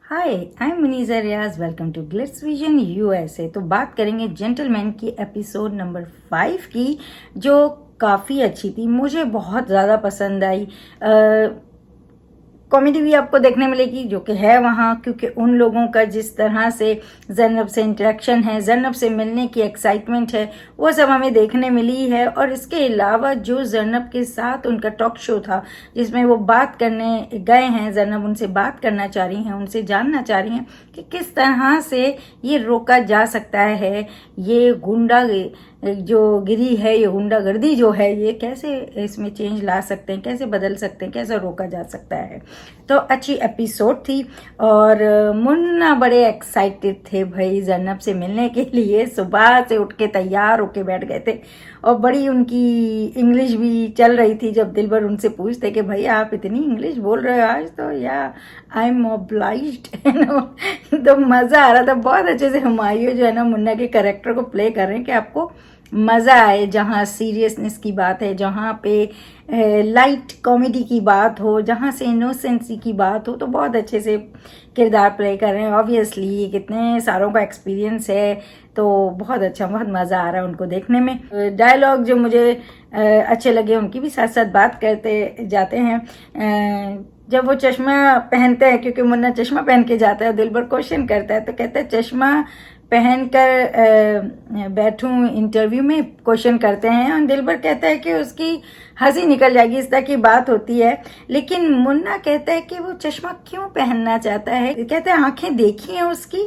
Hi, I am Muniza Riaz. Welcome to Glitz Vision USA. तो बात करेंगे जेंटलमैन की एपिसोड नंबर 5 की, जो काफ़ी अच्छी थी, मुझे बहुत ज़्यादा पसंद आई। कॉमेडी भी आपको देखने मिलेगी जो कि है वहाँ, क्योंकि उन लोगों का जिस तरह से जन्नब से इंटरेक्शन है, जन्नब से मिलने की एक्साइटमेंट है, वो सब हमें देखने मिली है। और इसके अलावा जो जन्नब के साथ उनका टॉक शो था जिसमें वो बात करने गए हैं, जन्नब उनसे बात करना चाह रही हैं, उनसे जानना चाह रही हैं कि किस तरह से ये रोका जा सकता है, ये गुंडा जो गिरी है, ये गुंडागर्दी जो है, ये कैसे इसमें चेंज ला सकते हैं, कैसे बदल सकते हैं, कैसे रोका जा सकता है। तो अच्छी एपिसोड थी और मुन्ना बड़े एक्साइटेड थे भाई जन्नब से मिलने के लिए। सुबह से उठ के तैयार होके बैठ गए थे और बड़ी उनकी इंग्लिश भी चल रही थी। जब दिलबर उनसे पूछते कि भाई आप इतनी इंग्लिश बोल रहे हो आज, तो या आई एम ऑब्लाइज्ड तो मज़ा आ रहा था। बहुत अच्छे से हुमायूं जो है ना मुन्ना के कैरेक्टर को प्ले कर रहे हैं कि आपको मज़ा आए। जहाँ सीरियसनेस की बात है, जहाँ पे लाइट कॉमेडी की बात हो, जहाँ से इनोसेंसी की बात हो, तो बहुत अच्छे से किरदार प्ले कर रहे हैं। ऑब्वियसली कितने सालों का एक्सपीरियंस है, तो बहुत अच्छा, बहुत मज़ा आ रहा है उनको देखने में। डायलॉग जो मुझे अच्छे लगे उनकी भी साथ साथ बात करते जाते हैं। जब वो चश्मा पहनते हैं, क्योंकि मुन्ना चश्मा पहन के जाता है, दिलबर क्वेश्चन करता है तो कहता है चश्मा पहन कर बैठूं इंटरव्यू में, क्वेश्चन करते हैं। और दिलबर कहता है कि उसकी हंसी निकल जाएगी, इस तरह की बात होती है। लेकिन मुन्ना कहता है कि वो चश्मा क्यों पहनना चाहता है। कहता है आंखें देखी हैं उसकी,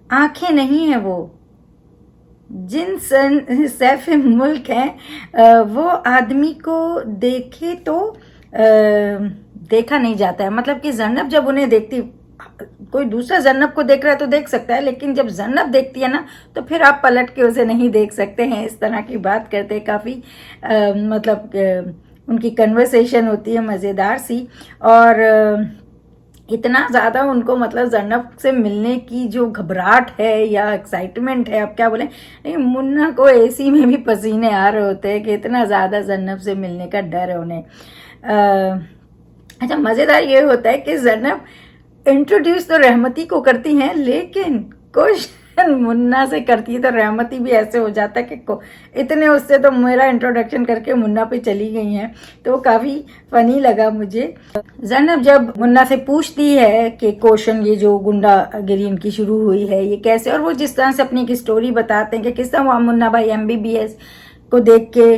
आंखें नहीं है वो, जिन सैफ मुल्क हैं वो आदमी को देखे तो देखा नहीं जाता है। मतलब कि जन्नब जब उन्हें देखती, कोई दूसरा जन्नब को देख रहा है तो देख सकता है, लेकिन जब जन्नब देखती है ना तो फिर आप पलट के उसे नहीं देख सकते हैं। इस तरह की बात करते हैं। काफ़ी उनकी कन्वर्सेशन होती है मज़ेदार सी। और इतना ज़्यादा उनको मतलब जन्नब से मिलने की जो घबराहट है या एक्साइटमेंट है, अब क्या बोलें, नहीं, मुन्ना को एसी में भी पसीने आ रहे होते हैं कि इतना ज़्यादा जन्नब से मिलने का डर है उन्हें। अच्छा, मज़ेदार ये होता है कि जन्नब इंट्रोड्यूस तो रहमती को करती हैं, लेकिन क्वेश्चन मुन्ना से करती है तो रहमती भी ऐसे हो जाता है कि इतने उससे तो मेरा इंट्रोडक्शन करके मुन्ना पे चली गई हैं। तो वो काफ़ी फनी लगा मुझे। जैनब जब मुन्ना से पूछती है कि क्वेश्चन, ये जो गुंडागिरी इनकी शुरू हुई है ये कैसे, और वो जिस तरह से अपनी एक स्टोरी बताते हैं कि किस तरह मुन्ना भाई MBBS को देख के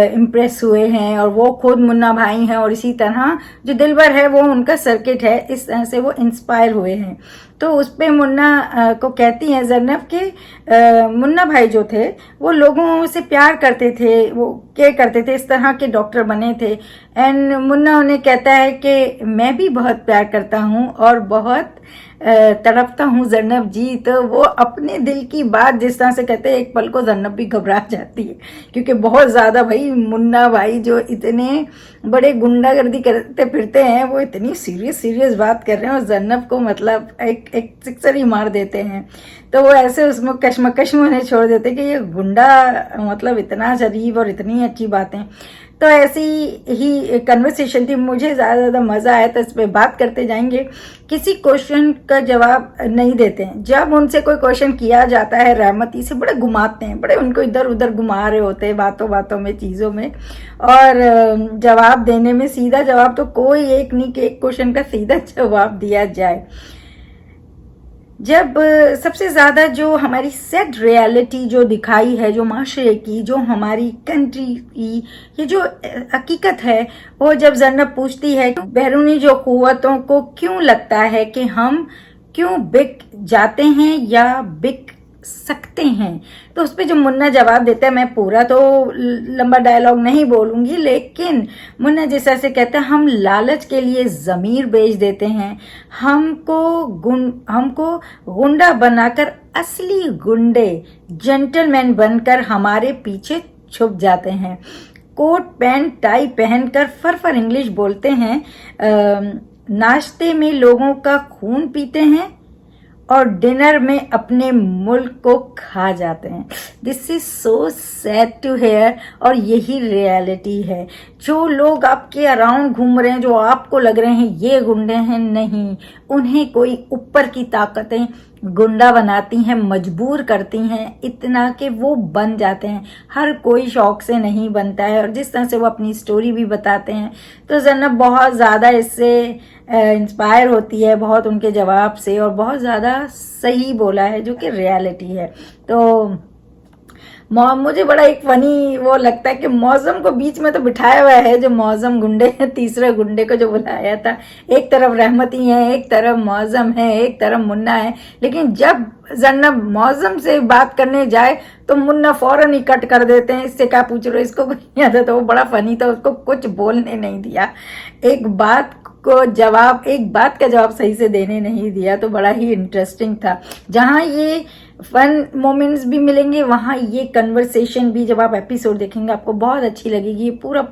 इम्प्रेस हुए हैं, और वो खुद मुन्ना भाई हैं, और इसी तरह जो दिलबर है वो उनका सर्किट है, इस तरह से वो इंस्पायर हुए हैं। तो उस पर मुन्ना को कहती हैं जन्नब के मुन्ना भाई जो थे वो लोगों से प्यार करते थे, वो केयर करते थे, इस तरह के डॉक्टर बने थे। एंड मुन्ना उन्हें कहता है कि मैं भी बहुत प्यार करता हूँ और बहुत तड़पता हूँ जन्नब जी। तो वो अपने दिल की बात जिस तरह से कहते हैं, एक पल को जन्नब भी घबरा जाती है, क्योंकि बहुत ज़्यादा भाई मुन्ना भाई जो इतने बड़े गुंडागर्दी करते फिरते हैं, वो इतनी सीरियस बात कर रहे हैं और जन्नब को मतलब एक सिक्सर ही मार देते हैं। तो वो ऐसे उसमें कश्मकश में उन्हें छोड़ देते कि ये गुंडा मतलब इतना शरीफ और इतनी अच्छी बातें। तो ऐसी ही कन्वर्सेशन थी, मुझे ज़्यादा मज़ा आया। तो इस पर बात करते जाएंगे। किसी क्वेश्चन का जवाब नहीं देते हैं। जब उनसे कोई क्वेश्चन किया जाता है रहमती से, बड़े घुमाते हैं, बड़े उनको इधर उधर घुमा रहे होते हैं बातों बातों में, चीज़ों में, और जवाब देने में सीधा जवाब तो कोई एक नहीं कि एक क्वेश्चन का सीधा जवाब दिया जाए। जब सबसे ज़्यादा जो हमारी सेड रियलिटी जो दिखाई है, जो माशरे की, जो हमारी कंट्री की, ये जो हकीकत है, वो जब जन्नब पूछती है बैरूनी जो कुव्वतों को क्यों लगता है कि हम क्यों बिक जाते हैं या बिक सकते हैं, तो उस पर जो मुन्ना जवाब देता है, मैं पूरा तो लंबा डायलॉग नहीं बोलूंगी, लेकिन मुन्ना जैसा से कहता है, हम लालच के लिए ज़मीर बेच देते हैं, हमको गुंडा बनाकर असली गुंडे जेंटलमैन बनकर हमारे पीछे छुप जाते हैं, कोट पैंट टाई पहनकर फर इंग्लिश बोलते हैं, नाश्ते में लोगों का खून पीते हैं और डिनर में अपने मुल्क को खा जाते हैं। This is so sad to hear, और यही रियलिटी है। जो लोग आपके अराउंड घूम रहे हैं, जो आपको लग रहे हैं ये गुंडे हैं, नहीं, उन्हें कोई ऊपर की ताकतें गुंडा बनाती हैं, मजबूर करती हैं इतना कि वो बन जाते हैं। हर कोई शौक से नहीं बनता है, और जिस तरह से वो अपनी स्टोरी भी बताते हैं तो ज़ैनब बहुत ज़्यादा इससे इंस्पायर होती है, बहुत उनके जवाब से, और बहुत ज़्यादा सही बोला है जो कि रियलिटी है। तो मुझे बड़ा एक फनी वो लगता है कि मौसम को बीच में तो बिठाया हुआ है, जो मौसम गुंडे हैं, तीसरे गुंडे को जो बुलाया था। एक तरफ रहमती है, एक तरफ मौसम है, एक तरफ मुन्ना है, लेकिन जब जन्नब मौसम से बात करने जाए तो मुन्ना फौरन ही कट कर देते हैं, इससे क्या पूछ रहे हो, इसको कुछ नहीं आता। तो वो बड़ा फनी था, उसको कुछ बोलने नहीं दिया, एक बात का जवाब सही से देने नहीं दिया। तो बड़ा ही इंटरेस्टिंग था। जहां ये फन मोमेंट्स भी मिलेंगे, वहां ये कन्वर्सेशन भी, जब आप एपिसोड देखेंगे आपको बहुत अच्छी लगेगी। ये पूरा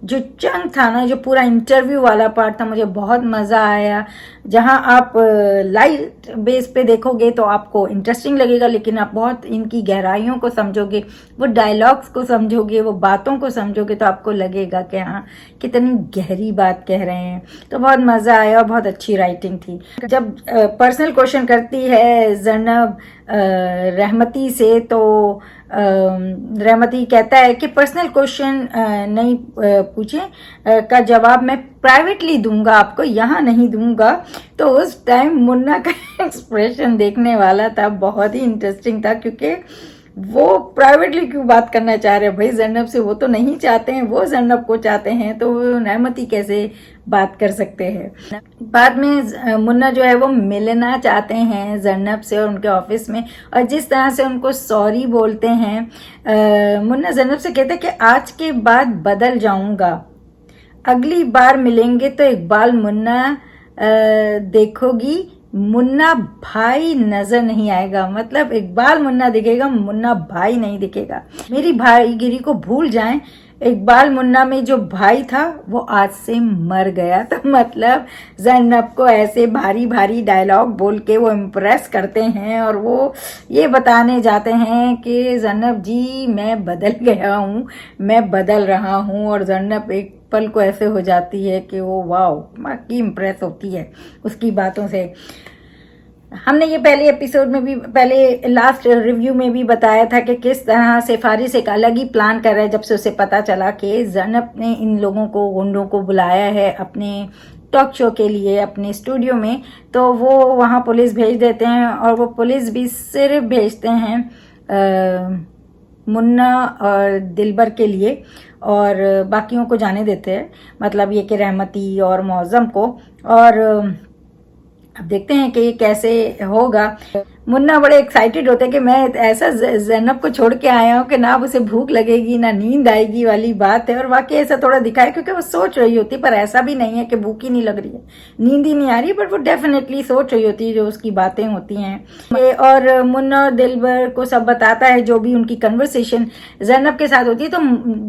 जो चंक था ना, जो पूरा इंटरव्यू वाला पार्ट था, मुझे बहुत मजा आया। जहां आप लाइट बेस पे देखोगे तो आपको इंटरेस्टिंग लगेगा, लेकिन आप बहुत इनकी गहराइयों को समझोगे, वो डायलॉग्स को समझोगे, वो बातों को समझोगे, तो आपको लगेगा कि हाँ, कितनी गहरी बात कह रहे हैं। तो बहुत मजा आया और बहुत अच्छी राइटिंग थी। जब पर्सनल क्वेश्चन करती है ज़ैनब रहमती से, तो रहमती कहता है कि पर्सनल क्वेश्चन नहीं पूछे, का जवाब मैं प्राइवेटली दूंगा आपको, यहाँ नहीं दूंगा। तो उस टाइम मुन्ना का एक्सप्रेशन देखने वाला था, बहुत ही इंटरेस्टिंग था, क्योंकि वो प्राइवेटली क्यों बात करना चाह रहे हैं भाई ज़ैनब से, वो तो नहीं चाहते हैं, वो ज़ैनब को चाहते हैं, तो रहमती कैसे बात कर सकते हैं। बाद में मुन्ना जो है वो मिलना चाहते हैं ज़ैनब से और उनके ऑफिस में, और जिस तरह से उनको सॉरी बोलते हैं, मुन्ना ज़ैनब से कहते हैं कि आज के बाद बदल जाऊंगा, अगली बार मिलेंगे तो इकबाल मुन्ना देखोगी, मुन्ना भाई नजर नहीं आएगा। मतलब इकबाल मुन्ना दिखेगा, मुन्ना भाई नहीं दिखेगा। मेरी भाईगिरी को भूल जाएं, इकबाल मुन्ना में जो भाई था वो आज से मर गया। तो मतलब ज़ैनब को ऐसे भारी भारी डायलॉग बोल के वो इम्प्रेस करते हैं, और वो ये बताने जाते हैं कि ज़ैनब जी मैं बदल गया हूँ, मैं बदल रहा हूँ। और ज़ैनब एक पल को ऐसे हो जाती है कि वो वाओ, बाकी इम्प्रेस होती है उसकी बातों से। हमने ये पहले एपिसोड में भी, पहले लास्ट रिव्यू में भी बताया था कि किस तरह से फारिस एक अलग ही प्लान कर रहा है, जब से उसे पता चला कि ज़ैनब ने इन लोगों को, गुंडों को बुलाया है अपने टॉक शो के लिए अपने स्टूडियो में। तो वो वहाँ पुलिस भेज देते हैं, और वो पुलिस भी सिर्फ भेजते हैं मुन्ना और दिलबर के लिए, और बाकियों को जाने देते हैं, मतलब ये कि रहमती और मौज़म को। और अब देखते हैं कि ये कैसे होगा। मुन्ना बड़े एक्साइटेड होते हैं कि मैं ऐसा ज़ैनब को छोड़ के आया हूँ कि ना उसे भूख लगेगी ना नींद आएगी वाली बात है, और वाकई ऐसा थोड़ा दिखाया, क्योंकि वो सोच रही होती, पर ऐसा भी नहीं है कि भूख ही नहीं लग रही है, नींद ही नहीं आ रही, बट वो डेफिनेटली सोच रही होती है, जो उसकी बातें होती हैं। और मुन्ना और दिलबर को सब बताता है, जो भी उनकी कन्वर्सेशन ज़ैनब के साथ होती है। तो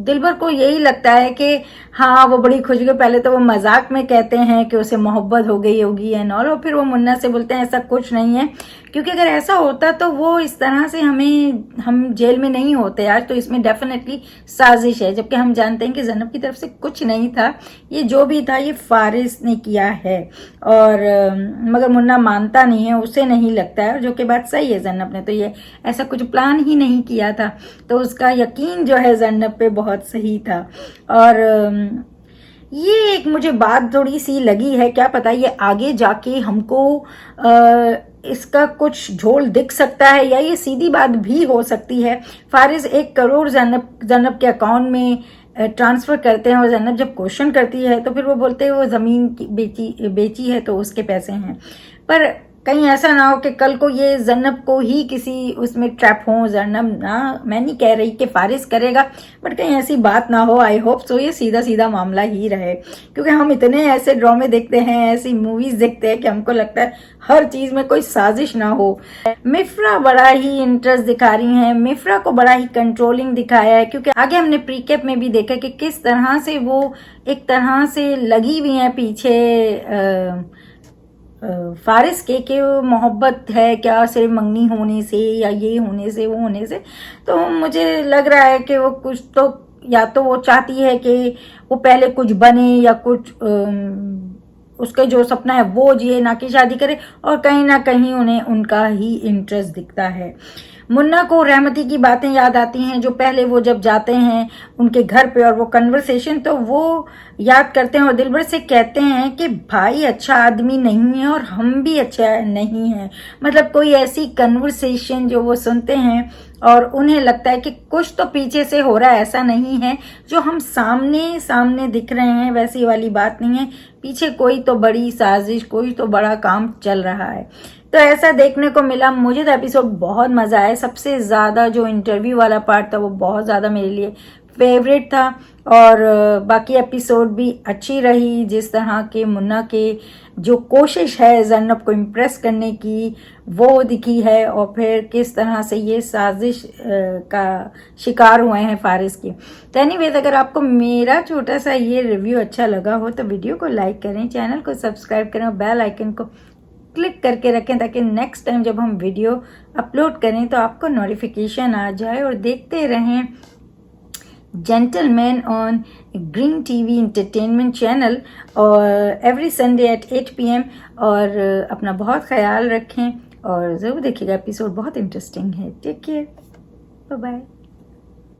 दिलबर को यही लगता है कि हाँ वो बड़ी खुश गई। पहले तो वो मजाक में कहते हैं कि उसे मोहब्बत हो गई होगी एंड ऑल, और फिर वो मुन्ना से बोलते हैं ऐसा कुछ नहीं है, क्योंकि अगर ऐसा होता तो वो इस तरह से हम जेल में नहीं होते आज। तो इसमें डेफिनेटली साजिश है, जबकि हम जानते हैं कि ज़ैनब की तरफ से कुछ नहीं था, ये जो भी था ये फारिस ने किया है। और मगर मुन्ना मानता नहीं है, उसे नहीं लगता है, जो कि बात सही है, ज़ैनब ने तो ये ऐसा कुछ प्लान ही नहीं किया था। तो उसका यकीन जो है ज़ैनब पे बहुत सही था। और ये एक मुझे बात थोड़ी सी लगी है, क्या पता ये आगे जाके हमको इसका कुछ झोल दिख सकता है, या ये सीधी बात भी हो सकती है। फारिस 1 करोड़ ज़ैनब के अकाउंट में ट्रांसफ़र करते हैं, और ज़ैनब जब क्वेश्चन करती है तो फिर वो बोलते हैं वो ज़मीन बेची है तो उसके पैसे हैं। पर कहीं ऐसा ना हो कि कल को ये ज़ैनब को ही किसी उसमें ट्रैप हो। ज़ैनब ना, मैं नहीं कह रही कि फारिस करेगा, बट कहीं ऐसी बात ना हो। आई होप सो ये सीधा सीधा मामला ही रहे, क्योंकि हम इतने ऐसे ड्रामे देखते हैं, ऐसी मूवीज देखते हैं कि हमको लगता है हर चीज़ में कोई साजिश ना हो। मिफ्रा बड़ा ही इंटरेस्ट दिखा रही हैं, मिफ्रा को बड़ा ही कंट्रोलिंग दिखाया है, क्योंकि आगे हमने प्रीकेप में भी देखा कि किस तरह से वो एक तरह से लगी हुई हैं पीछे फारिस के कि मोहब्बत है क्या सिर्फ मंगनी होने से या ये होने से वो होने से। तो मुझे लग रहा है कि वो कुछ तो, या तो वो चाहती है कि वो पहले कुछ बने या कुछ उसका जो सपना है वो जिए, ना कि शादी करे, और कहीं ना कहीं उन्हें उनका ही इंटरेस्ट दिखता है। मुन्ना को रहमती की बातें याद आती हैं, जो पहले वो जब जाते हैं उनके घर पे और वो कन्वर्सेशन, तो वो याद करते हैं और दिलबर से कहते हैं कि भाई अच्छा आदमी नहीं है और हम भी अच्छा नहीं हैं। मतलब कोई ऐसी कन्वर्सेशन जो वो सुनते हैं और उन्हें लगता है कि कुछ तो पीछे से हो रहा है, ऐसा नहीं है जो हम सामने सामने दिख रहे हैं वैसी वाली बात नहीं है, पीछे कोई तो बड़ी साजिश, कोई तो बड़ा काम चल रहा है। तो ऐसा देखने को मिला। मुझे तो एपिसोड बहुत मज़ा आया। सबसे ज़्यादा जो इंटरव्यू वाला पार्ट था वो बहुत ज़्यादा मेरे लिए फेवरेट था, और बाकी एपिसोड भी अच्छी रही। जिस तरह के मुन्ना के जो कोशिश है ज़रनब को इम्प्रेस करने की वो दिखी है, और फिर किस तरह से ये साजिश का शिकार हुए हैं फारिस की। तो एनीवेज, अगर आपको मेरा छोटा सा ये रिव्यू अच्छा लगा हो तो वीडियो को लाइक करें, चैनल को सब्सक्राइब करें और बेल आइकन को क्लिक करके रखें, ताकि नेक्स्ट टाइम जब हम वीडियो अपलोड करें तो आपको नोटिफिकेशन आ जाए। और देखते रहें gentleman on green TV entertainment channel, और एवरी संडे एट 8 PM। और अपना बहुत ख्याल रखें और ज़रूर देखिएगा, एपिसोड बहुत इंटरेस्टिंग है। Take care, bye bye.